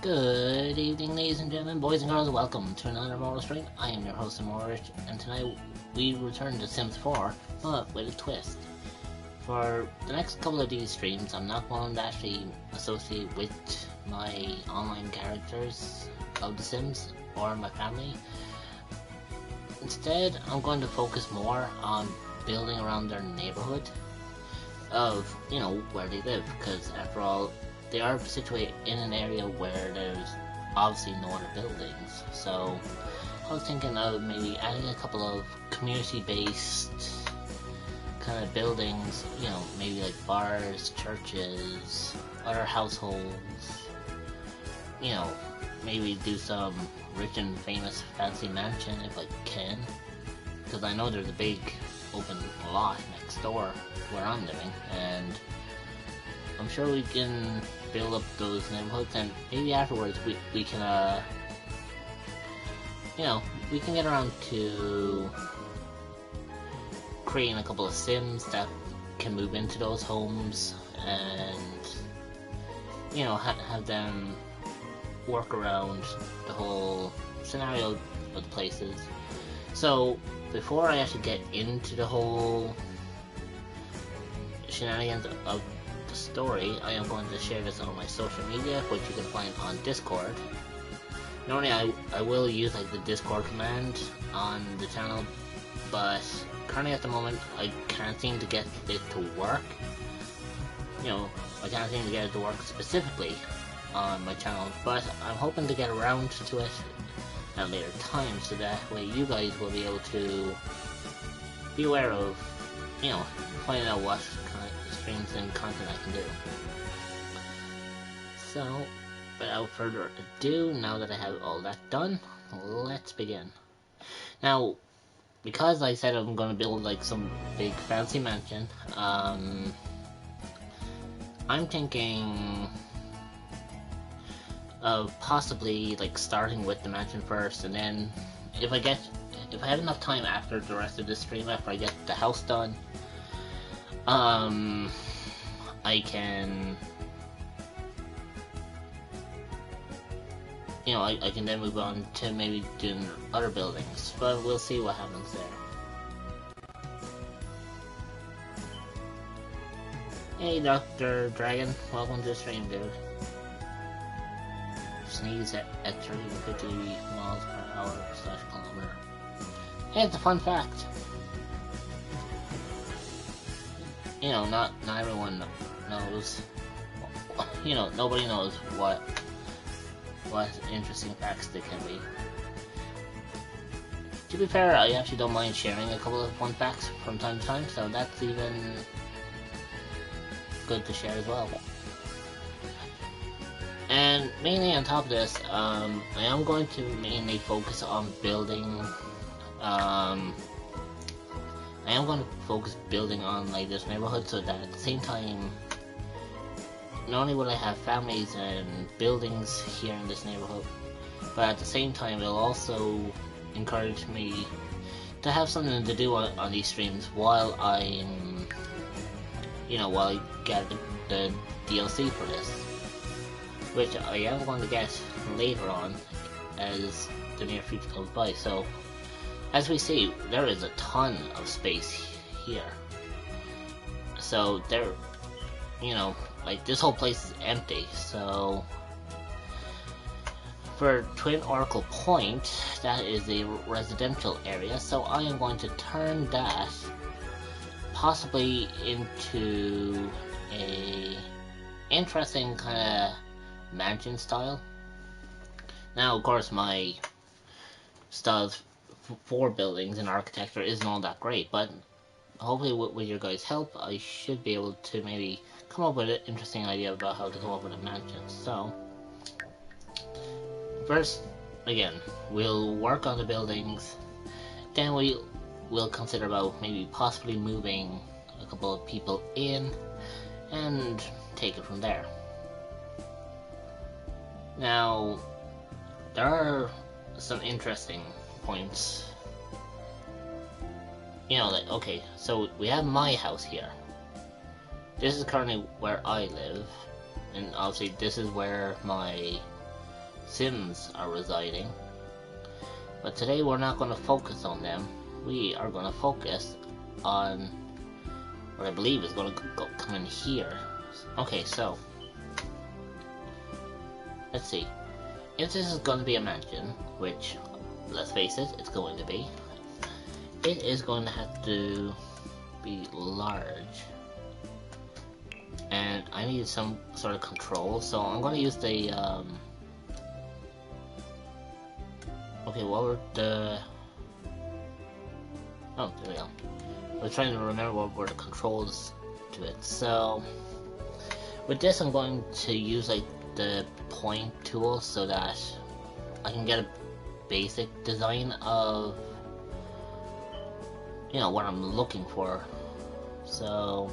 Good evening, ladies and gentlemen, boys and girls. Welcome to another Mortal Stream. I am your host, Morris, and tonight we return to Sims 4, but with a twist. For the next couple of these streams, I'm not going to actually associate with my online characters of The Sims or my family. Instead, I'm going to focus more on building around their neighborhood of, where they live, because after all, they are situated in an area where there's obviously no other buildings. So I was thinking of maybe adding a couple of community-based kind of buildings, maybe like bars, churches, other households, maybe do some rich and famous fancy mansion if I can, because I know there's a big open lot next door where I'm living, and I'm sure we can build up those neighborhoods, and maybe afterwards we can we can get around to creating a couple of Sims that can move into those homes and have them work around the whole scenario of the places. So before I actually get into the whole shenanigans of the story, I am going to share this on my social media, which you can find on Discord. Normally I will use like the Discord command on the channel, but currently at the moment I can't seem to get it to work. I can't seem to get it to work specifically on my channel, but I'm hoping to get around to it at a later time, so that way you guys will be able to be aware of, finding out what kind of streams and content I can do. So, without further ado, now that I have all that done, let's begin. Now, because I said I'm going to build like some big fancy mansion, I'm thinking of possibly like starting with the mansion first, and then if I have enough time after the rest of the stream, after I get the house done, I can I can then move on to maybe doing other buildings, but we'll see what happens there. Hey Dr. Dragon, welcome to the stream, dude. Sneeze at 350 miles per hour / kilometer. Hey, it's a fun fact. Not everyone knows. Nobody knows what interesting facts they can be. To be fair, I actually don't mind sharing a couple of fun facts from time to time, so that's even good to share as well. And mainly on top of this, I am going to mainly focus on building. I am going to focus building on like this neighborhood, so that at the same time, not only will I have families and buildings here in this neighborhood, but at the same time, it'll also encourage me to have something to do on these streams while I'm, while I get the DLC for this, which I am going to get later on as the near future comes by. So, as we see, there is a ton of space here. So there, like this whole place is empty. So for Twin Oracle Point, that is a residential area. So I am going to turn that possibly into a interesting kind of mansion style. Now, of course, my styles for buildings and architecture isn't all that great, but hopefully with your guys' help, I should be able to maybe come up with an interesting idea about how to come up with a mansion. So, first, again, we'll work on the buildings, then we'll consider about maybe possibly moving a couple of people in, and take it from there. Now, there are some interesting points. Okay, so we have my house here. This is currently where I live, and obviously this is where my Sims are residing. But today we're not going to focus on them. We are going to focus on what I believe is going to come in here. Okay, so let's see. If this is going to be a mansion, which, let's face it, it's going to be, it is going to have to be large. And I need some sort of control, so I'm going to use the, okay, what were the, oh, there we go. I was trying to remember what were the controls to it. So, with this I'm going to use like the point tool so that I can get a basic design of, you know, what I'm looking for. So,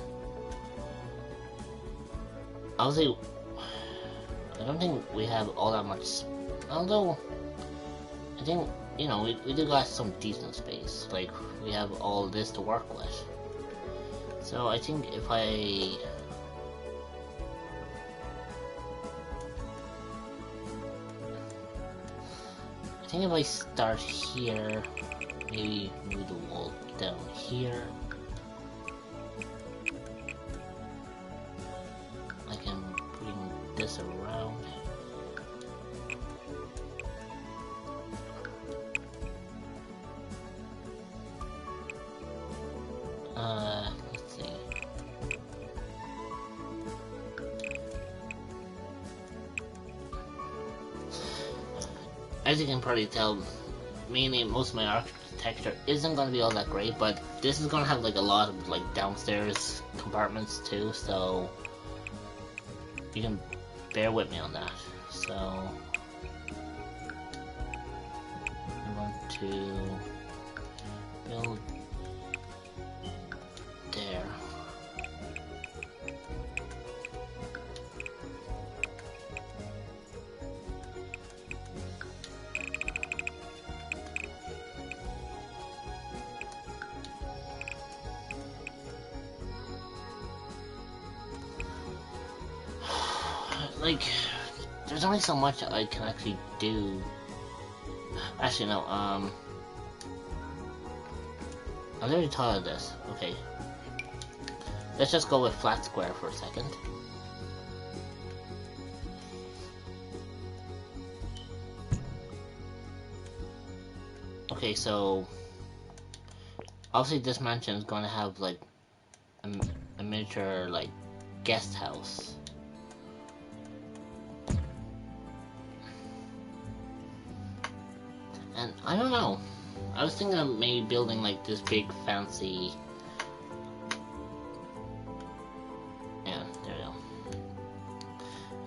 obviously, I don't think we have all that much, although, I think, you know, we do got some decent space. Like, we have all this to work with. So, I think if I start here, maybe move the wall down here, I can bring this around. Let's see. As you can probably tell, mainly most of my architecture isn't going to be all that great, but this is going to have like a lot of like downstairs compartments too, so you can bear with me on that. So I want to build there. Like, there's only so much I can actually do. Actually, no, I already thought of this. Okay. Let's just go with flat square for a second. Okay, so obviously this mansion is going to have like a miniature like guest house. And I don't know. I was thinking of maybe building like this big fancy. Yeah, there we go.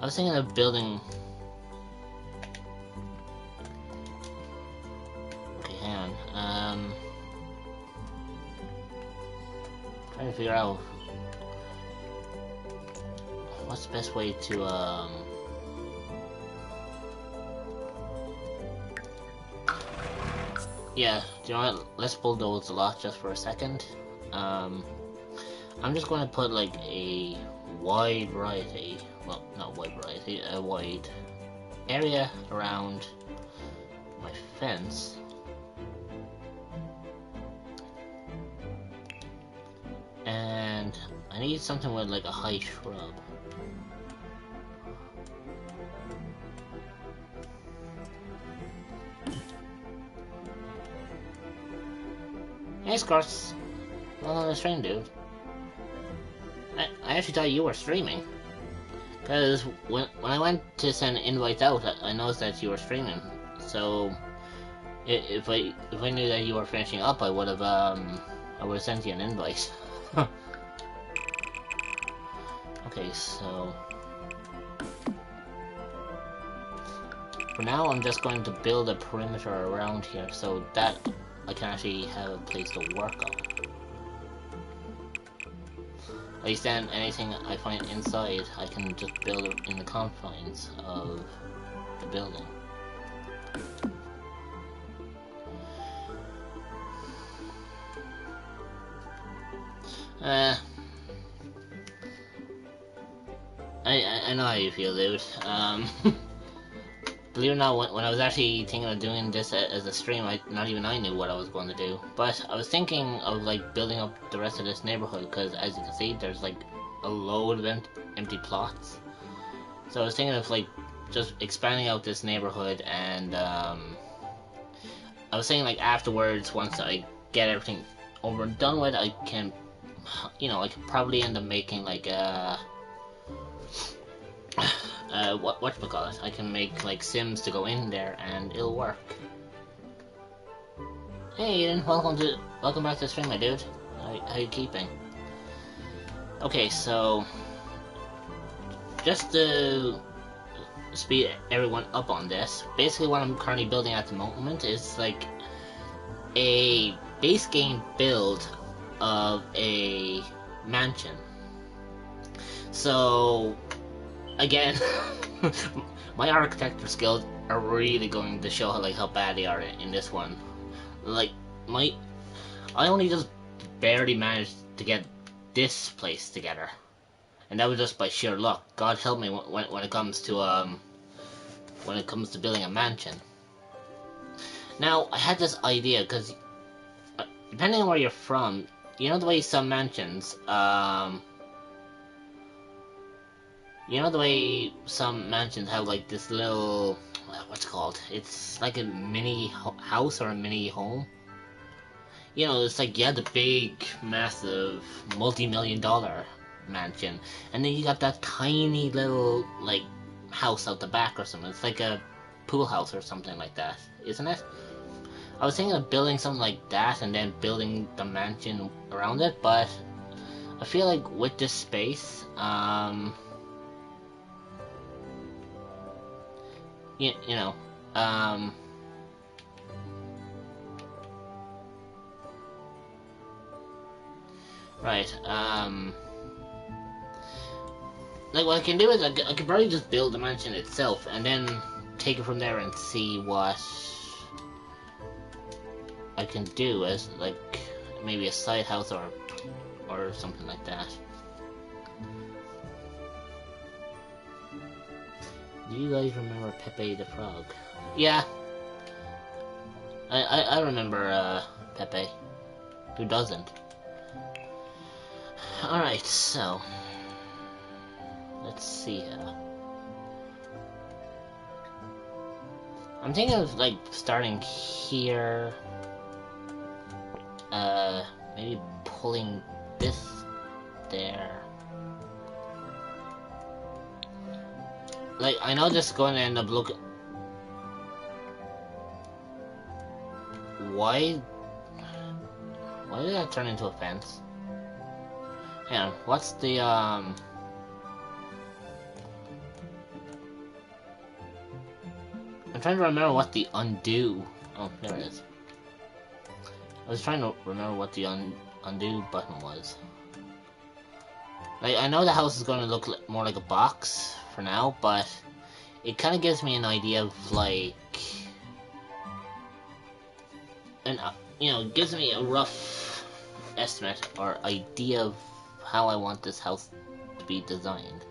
I was thinking of building. Okay, hang on. Trying to figure out what's the best way to yeah, do you know what? Let's bulldoze a lot just for a second. I'm just going to put like a wide variety, well, not wide variety, a wide area around my fence. And I need something with like a high shrub. Hey, Scarce. Not on the stream, dude. I actually thought you were streaming. Because when I went to send invites out, I noticed that you were streaming. So, if I knew that you were finishing up, I would have sent you an invite. Okay, so for now, I'm just going to build a perimeter around here so that I can actually have a place to work on. At least then, anything I find inside, I can just build it in the confines of the building. I know how you feel, dude. believe it or not, when I was actually thinking of doing this as a stream, not even I knew what I was going to do. But I was thinking of like building up the rest of this neighborhood because, as you can see, there's like a load of empty plots. So I was thinking of like just expanding out this neighborhood, and I was saying like afterwards, once I get everything over and done with, I can, I could probably end up making like whatchamacallit, I can make like Sims to go in there and it'll work. Hey Ian, welcome back to the stream, my dude. How you keeping? Okay, so just to speed everyone up on this, basically what I'm currently building at the moment is like a base game build of a mansion. So again, my architecture skills are really going to show how bad they are in this one. Like I only just barely managed to get this place together, and that was just by sheer luck. God help me when it comes to building a mansion. Now I had this idea because depending on where you're from, you know the way some mansions have like this little, what's it called? It's like a mini house or a mini home. It's like you had the big, massive, multi-million-dollar mansion, and then you got that tiny little like house out the back or something. It's like a pool house or something like that, isn't it? I was thinking of building something like that and then building the mansion around it, but I feel like with this space, right, like what I can do is I could probably just build the mansion itself and then take it from there and see what I can do as like maybe a side house or something like that. Do you guys remember Pepe the Frog? Yeah, I remember Pepe. Who doesn't? Alright, so let's see here. I'm thinking of like starting here, maybe pulling this there. Like, I know this is going to end up looking... Why did that turn into a fence? Hang on, what's the, I'm trying to remember what the undo... Oh, there it is. I was trying to remember what the undo button was. Like, I know the house is going to look more like a box for now, but it kind of gives me an idea of, like... it gives me a rough estimate or idea of how I want this house to be designed.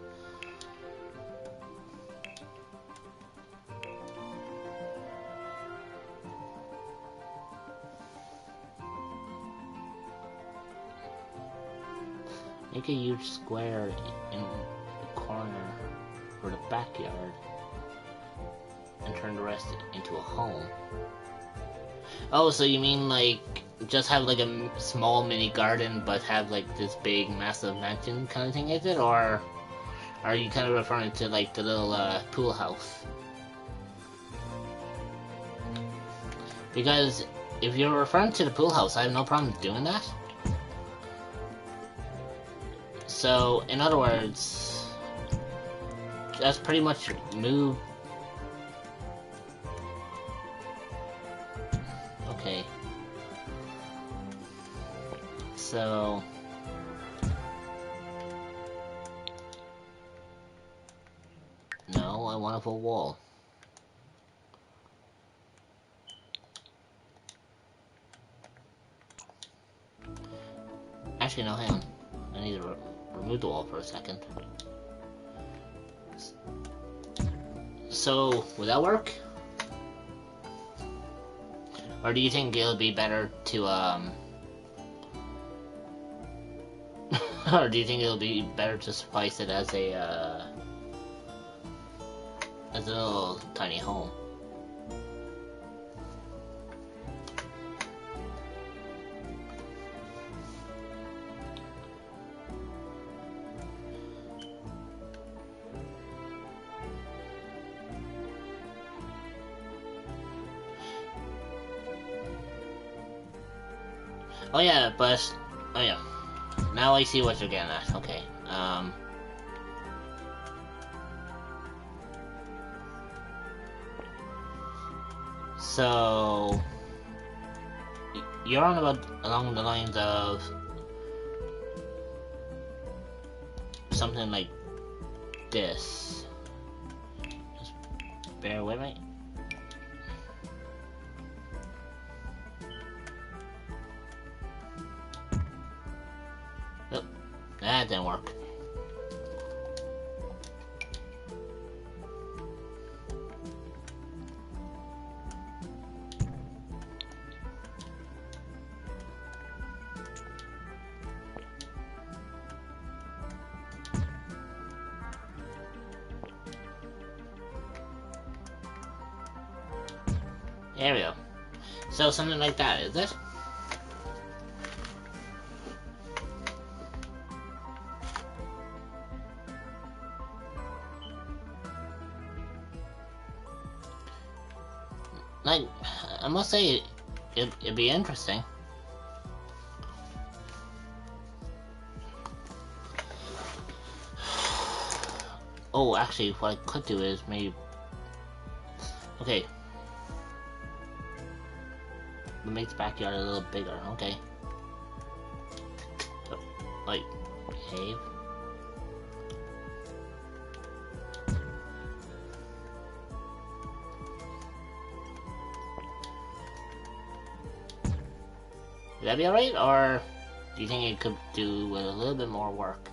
Make a huge square in the corner for the backyard and turn the rest into a home. Oh, so you mean like just have like a small mini garden but have like this big massive mansion kind of thing, is it? Or are you kind of referring to like the little pool house? Because if you're referring to the pool house, I have no problem doing that. So, in other words, just pretty much move. Okay. So, no, I want a full wall. Actually, no, hang on. I need to remove the wall for a second. So, will that work? Or do you think it'll be better to, or do you think it'll be better to suffice it as a little tiny home? Oh yeah, but, oh yeah, now I see what you're getting at, okay, so, you're on about along the lines of something like this, just bear with me. That didn't work. There we go. So something like that, is it? Like, I must say, it'd be interesting. Oh, actually, what I could do is maybe... Okay. We'll make the backyard a little bigger, okay. Like, behave. Would that be alright, or do you think it could do with a little bit more work?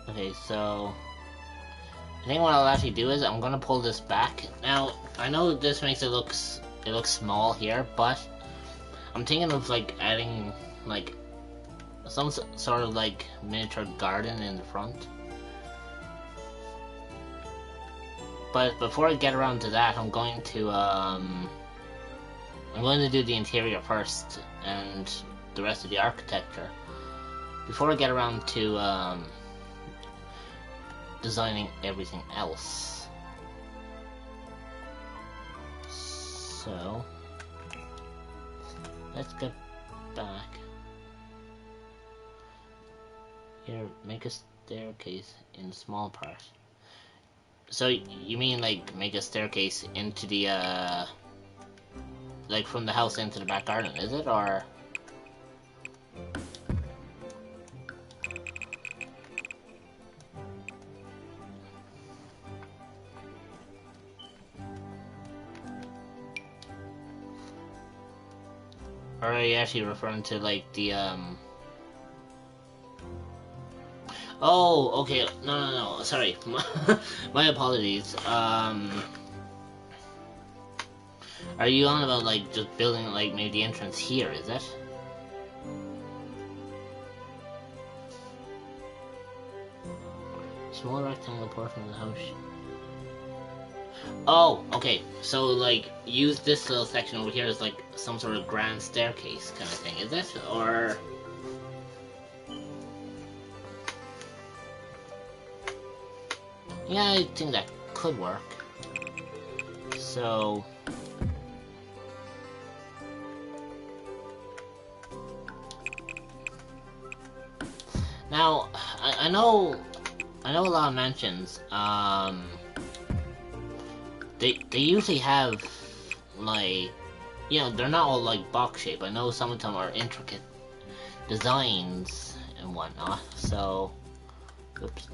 Okay, so I think what I'll actually do is I'm gonna pull this back. Now, I know this makes it look small here, but I'm thinking of like adding like some sort of like miniature garden in the front. But before I get around to that, I'm going to do the interior first and the rest of the architecture before I get around to designing everything else. So let's get back here. Make a staircase in small part. So you mean like make a staircase into the like from the house into the back garden, is it, or? Or are you actually referring to like the Oh, okay. No. Sorry. My apologies. Are you on about like just building like maybe the entrance here? Is it? Small rectangle portion of the house. Oh, okay. So like use this little section over here as like some sort of grand staircase kind of thing, is it? Or yeah, I think that could work. So now I know a lot of mansions. They usually have like, you know, they're not all like box shape. I know some of them are intricate designs and whatnot. So, oops.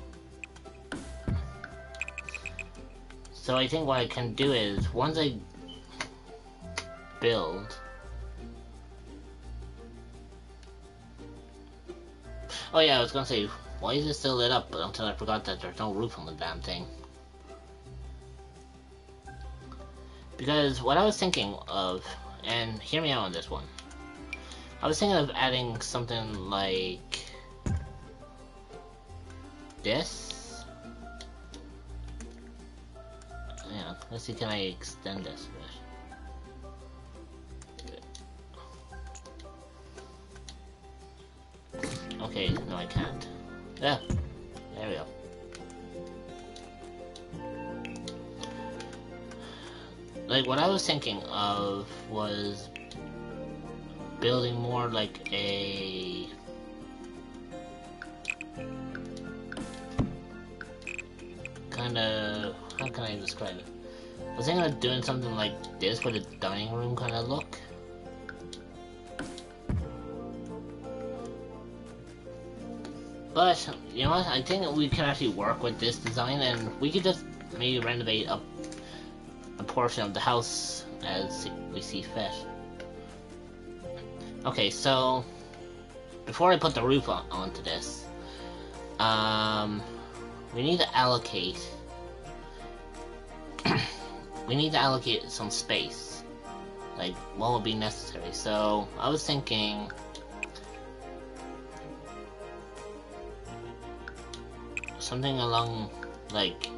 So I think what I can do is once I build, Oh yeah, I was gonna say, why is it still lit up? But until I forgot that there's no roof on the damn thing. Because what I was thinking of, and hear me out on this one, I was thinking of adding something like this. Yeah, let's see, can I extend this a bit? Okay, no I can't. Yeah, there we go. Like, what I was thinking of was building more like a kinda, how can I describe it? I was thinking of doing something like this for the dining room kind of look. But, you know what, I think we can actually work with this design, and we could just maybe renovate a portion of the house as we see fit. Okay, so before I put the roof onto this, we need to allocate some space. Like, what would be necessary? So I was thinking something along like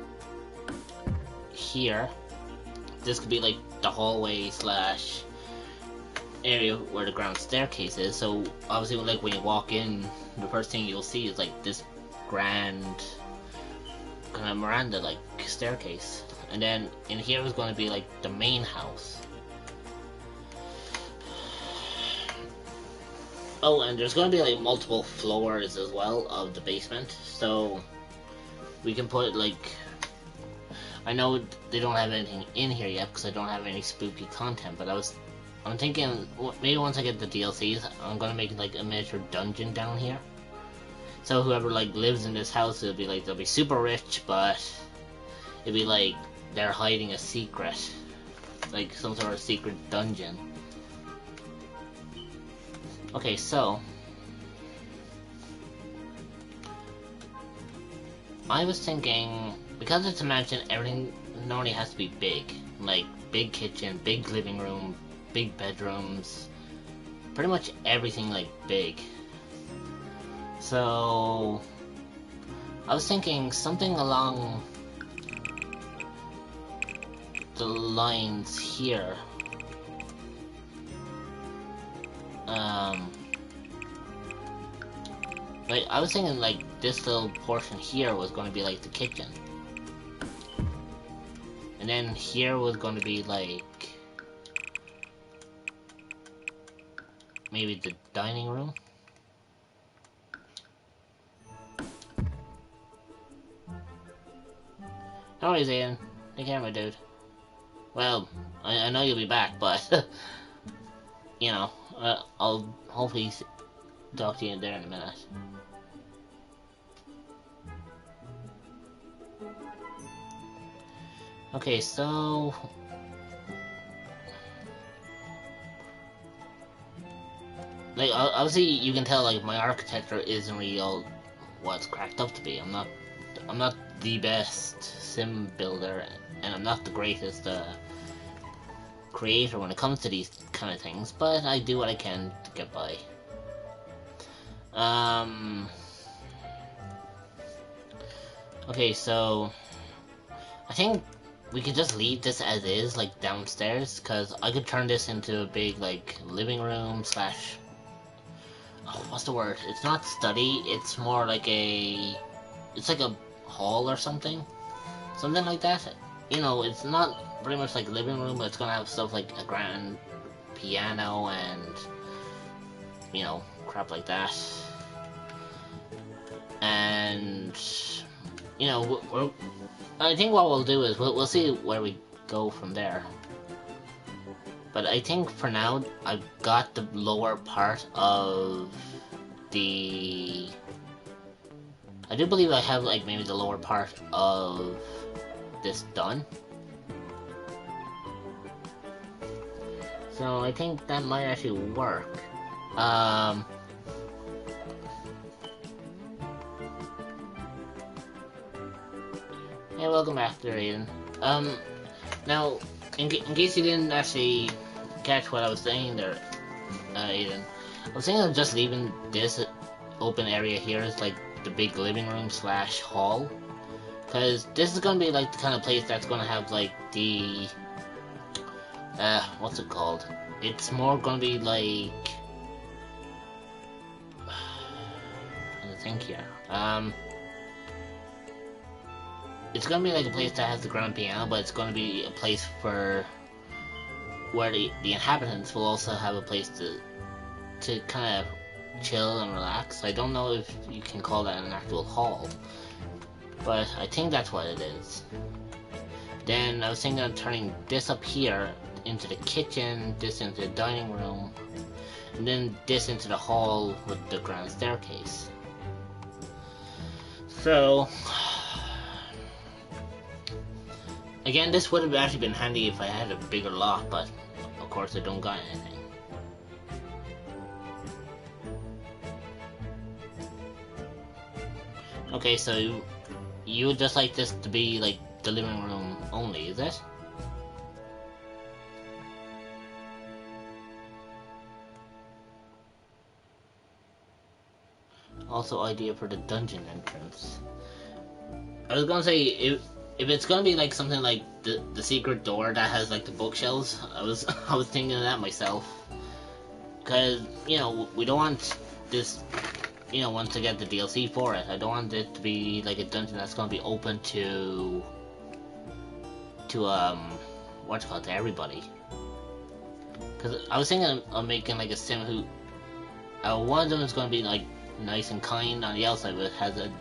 here. This could be like the hallway slash area where the ground staircase is. So obviously, like when you walk in, the first thing you'll see is like this grand kind of veranda like staircase, and then in here is going to be like the main house. Oh, and there's going to be like multiple floors as well of the basement, so we can put like, I know they don't have anything in here yet because I don't have any spooky content, but I'm thinking maybe once I get the DLCs, I'm gonna make like a miniature dungeon down here. So whoever like lives in this house, it'll be like they'll be super rich, but it'll be like they're hiding a secret, like some sort of secret dungeon. Okay, so I was thinking, because it's a mansion, everything normally has to be big. Like, big kitchen, big living room, big bedrooms. Pretty much everything, like, big. So I was thinking something along the lines here. Like, I was thinking, like, this little portion here was going to be, like, the kitchen. And then here was going to be, like, maybe the dining room. No worries, Ian. Take care, my dude. Well, I know you'll be back, but, you know, I'll hopefully talk to you there in a minute. Okay, so like obviously you can tell like my architecture isn't really all what's cracked up to be. I'm not the best sim builder, and I'm not the greatest creator when it comes to these kind of things, but I do what I can to get by. Okay, so I think we could just leave this as is, like downstairs, because I could turn this into a big like living room slash, oh, what's the word? It's not study, it's more like it's like a hall or something like that. You know, it's not pretty much like a living room, but it's gonna have stuff like a grand piano and, you know, crap like that. And, you know, I think what we'll do is we'll see where we go from there. But I think for now I've got the lower part of the, I do believe I have like maybe the lower part of this done. So I think that might actually work. Yeah, welcome back there, Aiden. Now, in case you didn't actually catch what I was saying there, Aiden, I was thinking of just leaving this open area here as like the big living room slash hall, because this is gonna be like the kind of place that's gonna have like the what's it called? It's more gonna be like, I think here. It's gonna be like a place that has the grand piano, but it's gonna be a place for where the inhabitants will also have a place to kind of chill and relax. I don't know if you can call that an actual hall, but I think that's what it is. Then I was thinking of turning this up here into the kitchen, this into the dining room, and then this into the hall with the grand staircase. So, again, this would have actually been handy if I had a bigger lot, but of course I don't got anything. Okay, so you would just like this to be like the living room only, is it? Also, idea for the dungeon entrance. I was gonna say, if it's gonna be like something like the secret door that has like the bookshelves, I was thinking of that myself, because you know we don't want this, you know, once I get the DLC for it, I don't want it to be like a dungeon that's gonna be open to what's it called, to everybody. Because I was thinking of making like a sim who, one of them is gonna be like nice and kind on the outside, but it has a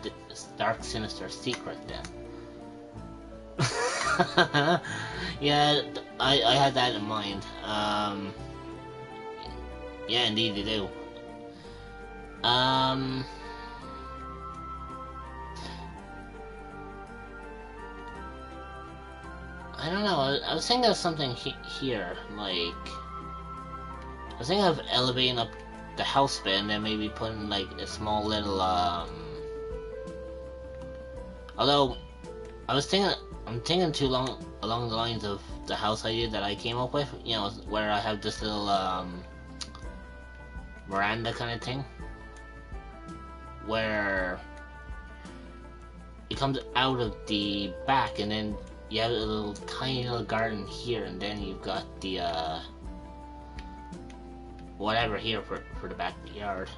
dark, sinister secret then. Yeah, I had that in mind. Yeah, indeed you do. I don't know, I was thinking of something here, like, I was thinking of elevating up the house bit and then maybe putting like a small little, although, I'm thinking too long along the lines of the house idea that I came up with, you know, where I have this little, veranda kind of thing, where it comes out of the back and then you have a little tiny little garden here, and then you've got the whatever here for the backyard.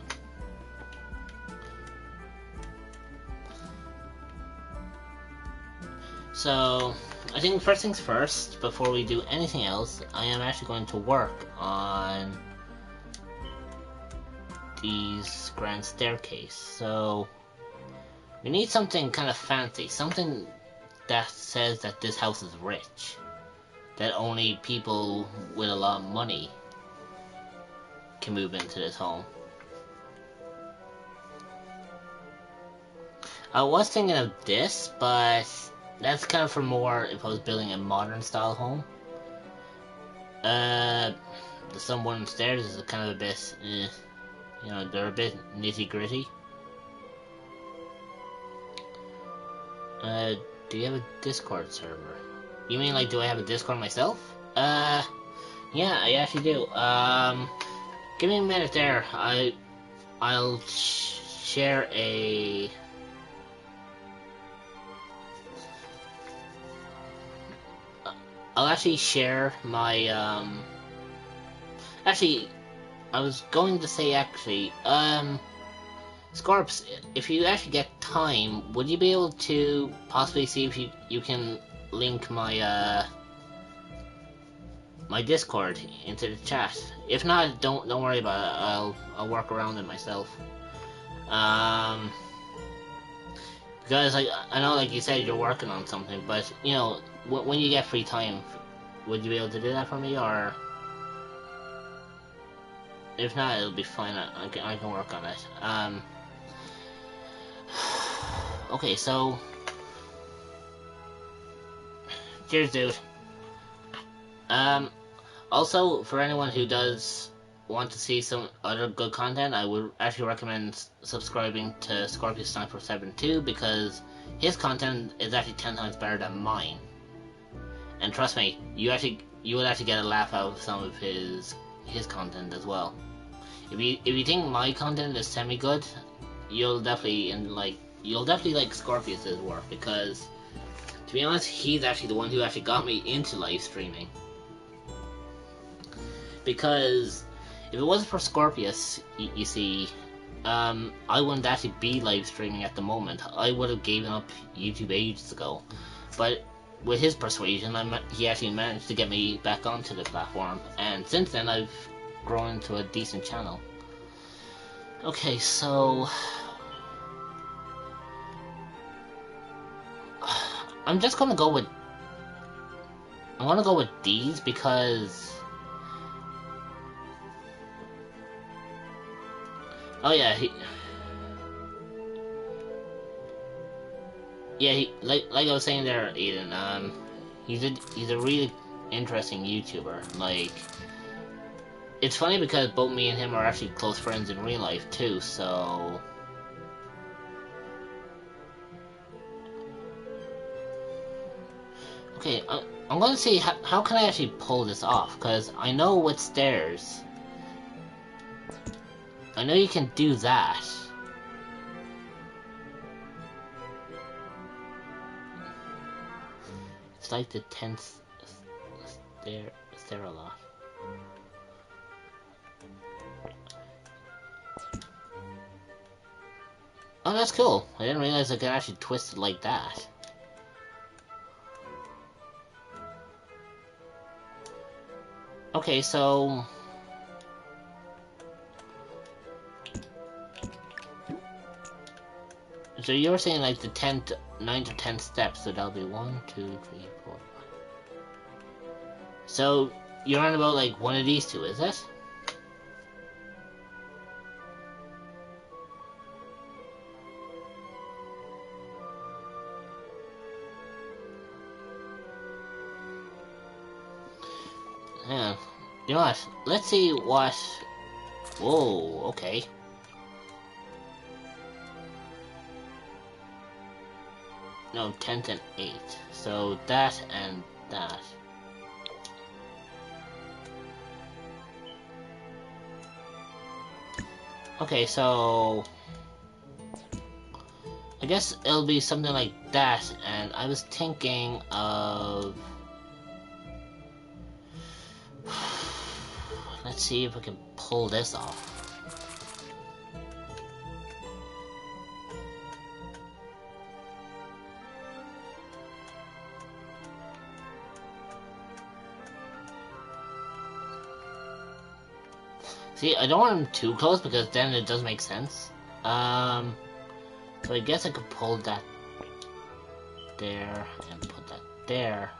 So I think first things first, before we do anything else, I am actually going to work on these grand staircase. So we need something kind of fancy, something that says that this house is rich, that only people with a lot of money can move into this home. I was thinking of this, but that's kind of for more if I was building a modern style home. The some wooden stairs is kind of a bit, you know, they're a bit nitty gritty. Do you have a Discord server? You mean like, do I have a Discord myself? Yeah, I actually do. Give me a minute there. I'll share a. I'll actually share my, actually, I was going to say actually, Scorps, if you actually get time, would you be able to possibly see if you can link my, my Discord into the chat? If not, don't worry about it, I'll work around it myself. Because I know, like you said, you're working on something, but, you know, when you get free time, would you be able to do that for me, or if not, it'll be fine. I can work on it. Okay, so cheers, dude. Also, for anyone who does want to see some other good content, I would actually recommend subscribing to Scorpius Sniper 72, because his content is actually 10 times better than mine. And trust me, you would actually get a laugh out of some of his content as well. If you think my content is semi good, you'll definitely like Scorpius's work, because to be honest, he's actually the one who actually got me into live streaming. Because if it wasn't for Scorpius, you see, I wouldn't actually be live streaming at the moment. I would have given up YouTube ages ago. But with his persuasion, he actually managed to get me back onto the platform, and since then I've grown into a decent channel. Okay, so I'm gonna go with these because like I was saying there, Aiden, he's a really interesting YouTuber. Like, it's funny because both me and him are actually close friends in real life too, so okay, I'm gonna see how can I actually pull this off, because I know with stairs, I know you can do that. It's like the 10th stair a lot. Oh, that's cool. I didn't realize I could actually twist it like that. Okay, so you were saying like the 9th or 10th steps, so that'll be 1, 2, 3, 4, 5. So you're on about like one of these two, is it? Yeah. You know what? Let's see what. Whoa. Okay. No, 10th and 8th. So that and that. Okay, so I guess it'll be something like that, and I was thinking of, let's see if we can pull this off. See, I don't want him too close because then it does make sense. So I guess I could pull that there and put that there.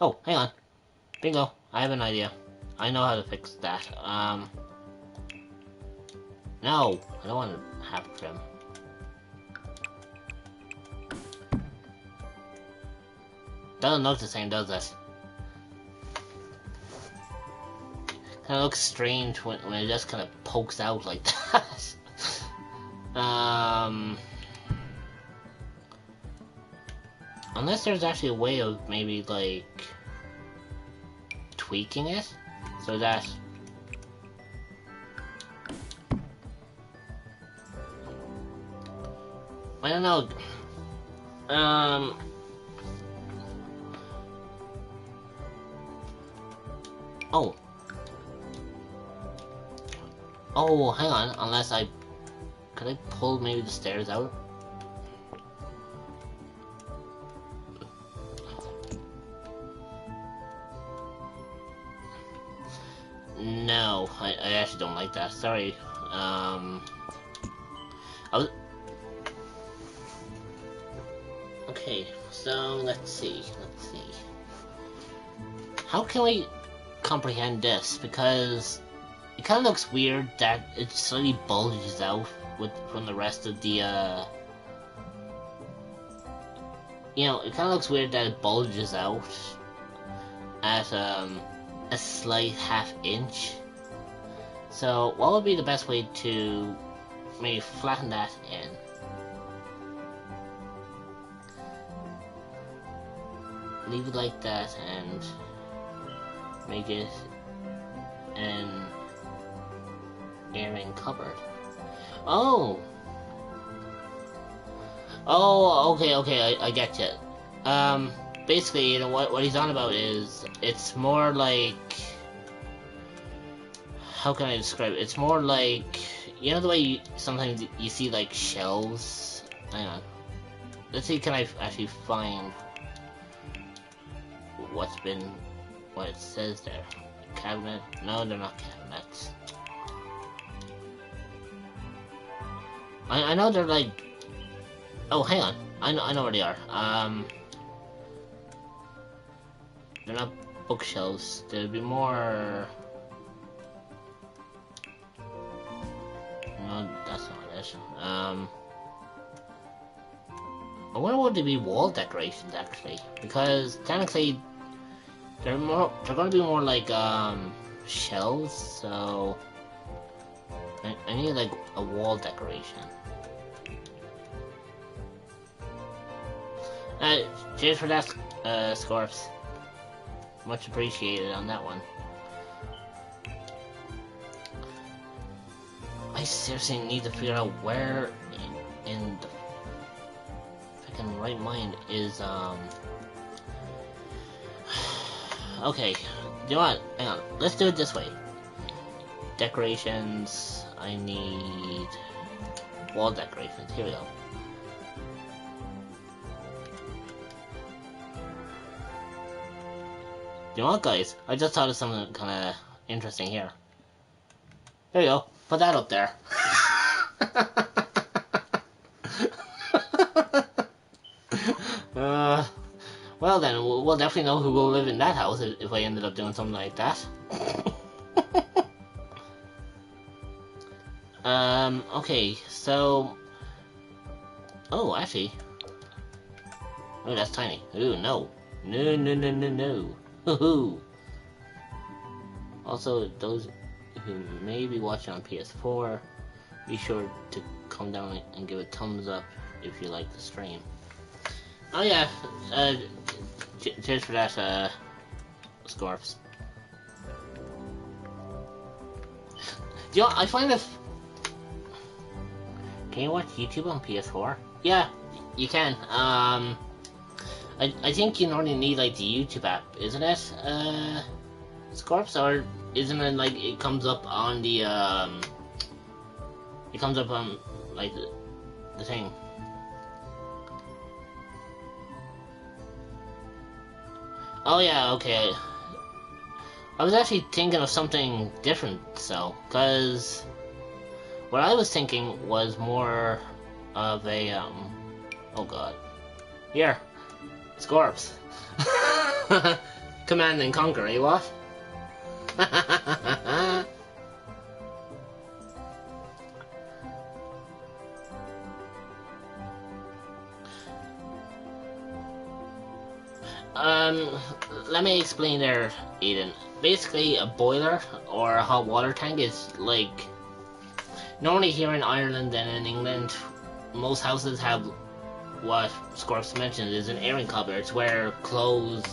Oh, hang on. Bingo. I have an idea. I know how to fix that. No, I don't want to have trim. Doesn't look the same, does it? Kinda looks strange when it just kinda pokes out like that. Unless there's actually a way of maybe like tweaking it so that I don't know. Oh, hang on. Unless could I pull maybe the stairs out? No, I actually don't like that. Sorry. Okay, so let's see. How can we comprehend this? Because it kind of looks weird that it slightly bulges out from the rest of the, you know, it kind of looks weird that it bulges out at, a slight ½ inch. So what would be the best way to maybe flatten that in? Leave it like that and make it an airing cupboard. Oh! Oh, okay, I get you. Basically, you know, what he's on about is, it's more like, how can I describe it? It's more like, you know the way sometimes you see like shelves? Hang on. Let's see, can I actually find what it says there. Cabinet? No, they're not cabinets. I know they're like, oh, hang on. I know where they are. They're not bookshelves. There'd be more. No, that's not it. I wonder would they be wall decorations actually, because technically they're going to be more like shelves. So I need like a wall decoration. Cheers for that, Scorps. Much appreciated on that one. I seriously need to figure out where in the freaking right mind is, okay, you know what? Hang on, let's do it this way. Decorations, I need wall decorations, here we go. You know what, guys? I just thought of something kind of interesting here. There you go. Put that up there. Well then, we'll definitely know who will live in that house if I ended up doing something like that. Okay, so... Oh, actually... Oh, that's tiny. Ooh, no. No. Also, those who may be watching on PS4, be sure to come down and give a thumbs up if you like the stream. Oh yeah, cheers for that, Scorps. You know, I find that... Can you watch YouTube on PS4? Yeah, you can. I think you normally need like the YouTube app, isn't it? Scorps, or isn't it like it comes up on the it comes up on like the thing? Oh yeah, okay. I was actually thinking of something different, so, cause what I was thinking was more of a oh god, here. Scorps. Command and conquer, eh, what? Let me explain there, Eden. Basically, a boiler or a hot water tank is like... Normally here in Ireland and in England, most houses have what Scorps mentioned is an airing cupboard. It's where clothes